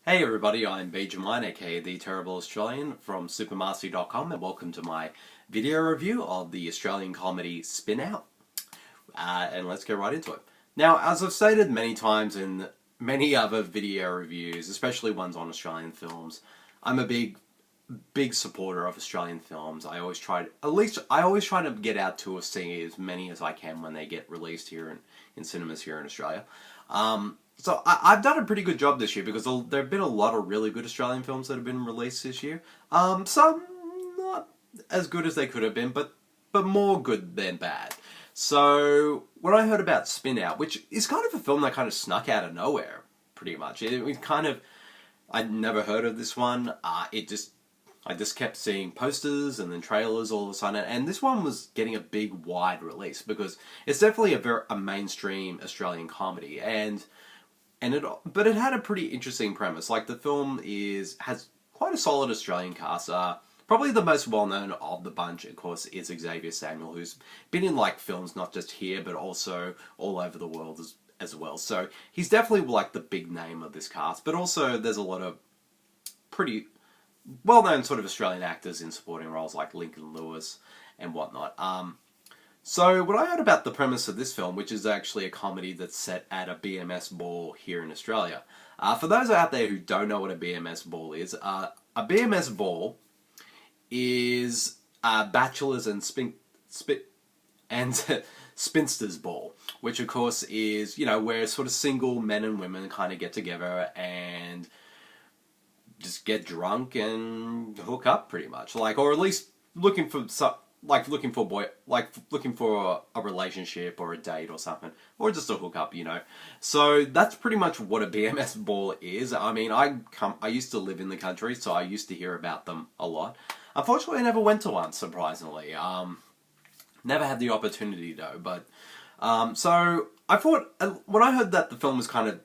Hey everybody, I'm Benjamin, aka The Terrible Australian from supermastery.com, and welcome to my video review of the Australian comedy Spin Out. And let's get right into it. Now, as I've stated many times in many other video reviews, especially ones on Australian films, I'm a big supporter of Australian films. I always try to get out to see as many as I can when they get released here in cinemas here in Australia. So I've done a pretty good job this year because there have been a lot of really good Australian films that have been released this year. Some not as good as they could have been, but more good than bad. So when I heard about Spin Out, which is kind of a film that kind of snuck out of nowhere, pretty much. I'd never heard of this one. I just kept seeing posters and then trailers all of a sudden, and this one was getting a big, wide release because it's definitely a mainstream Australian comedy, but it had a pretty interesting premise. Like the film has quite a solid Australian cast. Probably the most well known of the bunch, of course, is Xavier Samuel, who's been in like films not just here but also all over the world as well. So he's definitely like the big name of this cast. But also there's a lot of pretty well-known sort of Australian actors in supporting roles like Lincoln Lewis and whatnot. So when I heard about the premise of this film, which is actually a comedy that's set at a BMS ball here in Australia. For those out there who don't know what a BMS ball is, a BMS ball is a bachelors and spinsters ball, which of course is, where sort of single men and women kind of get together and just get drunk and hook up pretty much, or at least looking for a relationship or a date or something, or just a hookup, So that's pretty much what a BMS ball is. I mean, I used to live in the country, so I used to hear about them a lot. Unfortunately, I never went to one, surprisingly. Never had the opportunity though, but so I thought when I heard that the film was kind of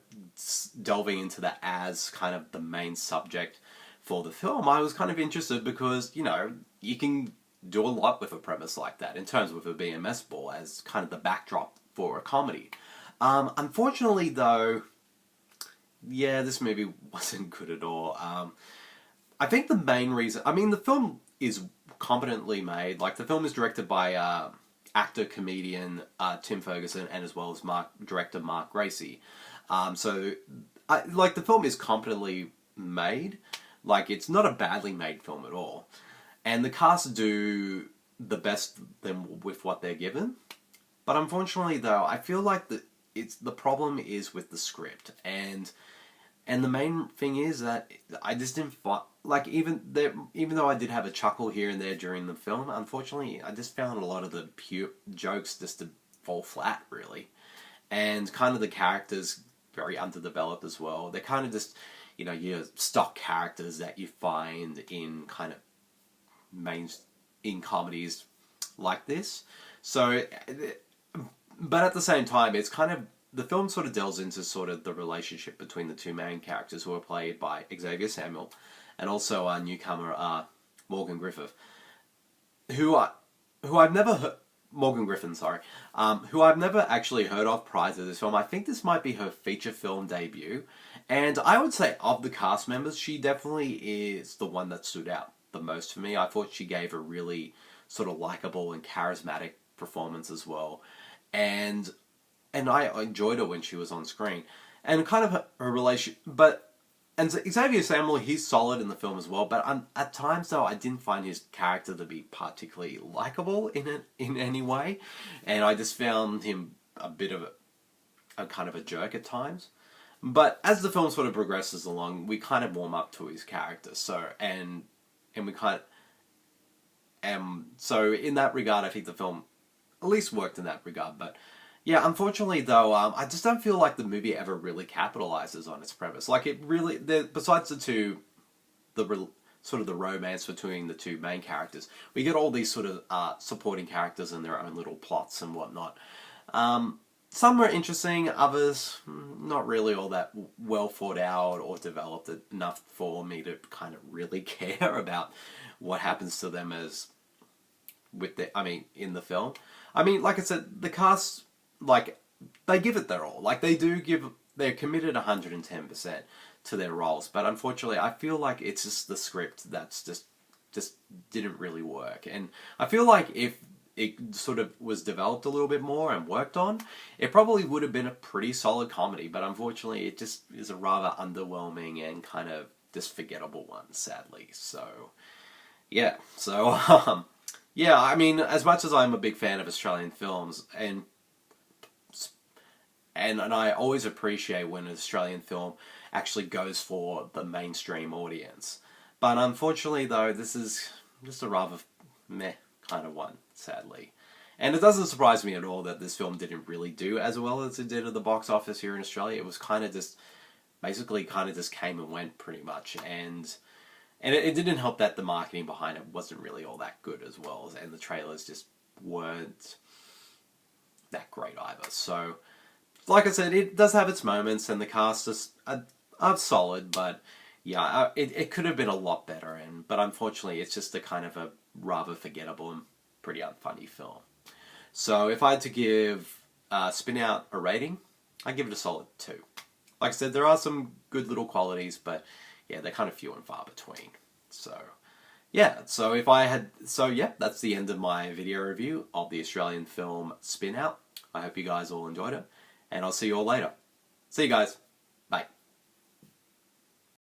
delving into that as kind of the main subject for the film, I was kind of interested because, you can do a lot with a premise like that in terms of a BMS ball as kind of the backdrop for a comedy. Unfortunately though, yeah, this movie wasn't good at all. I think the main reason, the film is competently made. Like the film is directed by actor, comedian Tim Ferguson, and as well as director Mark Gracie. The film is competently made. Like, it's not a badly made film at all. And the cast do the best with what they're given. But unfortunately, though, I feel like the problem is with the script. And the main thing is that I just didn't even though I did have a chuckle here and there during the film, unfortunately, I just found a lot of the pure jokes just to fall flat, really. And kind of the characters very underdeveloped as well. They're kind of just, your stock characters that you find in kind of in comedies like this. So, but at the same time, it's kind of, the film sort of delves into sort of the relationship between the two main characters who are played by Xavier Samuel and also our newcomer, Morgan Griffith, who I've never heard, Morgan Griffin, sorry, who I've never actually heard of prior to this film. I think this might be her feature film debut, and I would say of the cast members, she definitely is the one that stood out the most for me. I thought she gave a really sort of likable and charismatic performance as well, and I enjoyed her when she was on screen, and kind of her relation, and Xavier Samuel, he's solid in the film as well, but at times, though, I didn't find his character to be particularly likable in any way, and I just found him a bit of a kind of a jerk at times. But as the film sort of progresses along, we kind of warm up to his character, so in that regard, I think the film at least worked in that regard, but. Yeah, unfortunately though, I just don't feel like the movie ever really capitalizes on its premise. Like it really, besides the romance between the two main characters, we get all these sort of supporting characters and their own little plots and whatnot. Some are interesting, others not really all that well thought out or developed enough for me to kind of really care about what happens to them in the film. Like I said, the cast, they give it their all. They're committed 110% to their roles. But unfortunately, I feel like it's just the script that's just didn't really work. And I feel like if it sort of was developed a little bit more and worked on, it probably would have been a pretty solid comedy. But unfortunately, it just is a rather underwhelming and kind of just forgettable one, sadly. So, yeah. So, yeah, I mean, as much as I'm a big fan of Australian films, and I always appreciate when an Australian film actually goes for the mainstream audience. But unfortunately, though, this is just a rather meh kind of one, sadly. And it doesn't surprise me at all that this film didn't really do as well as it did at the box office here in Australia. It was kind of just, basically kind of just came and went pretty much. And it didn't help that the marketing behind it wasn't really all that good as well. And the trailers just weren't that great either. So, like I said, it does have its moments, and the cast are solid, but yeah, it could have been a lot better. But unfortunately, it's just a kind of a rather forgettable and pretty unfunny film. So if I had to give Spin Out a rating, I'd give it a solid 2. Like I said, there are some good little qualities, but yeah, they're kind of few and far between. So yeah, yeah, that's the end of my video review of the Australian film Spin Out. I hope you guys all enjoyed it, and I'll see you all later. See you guys.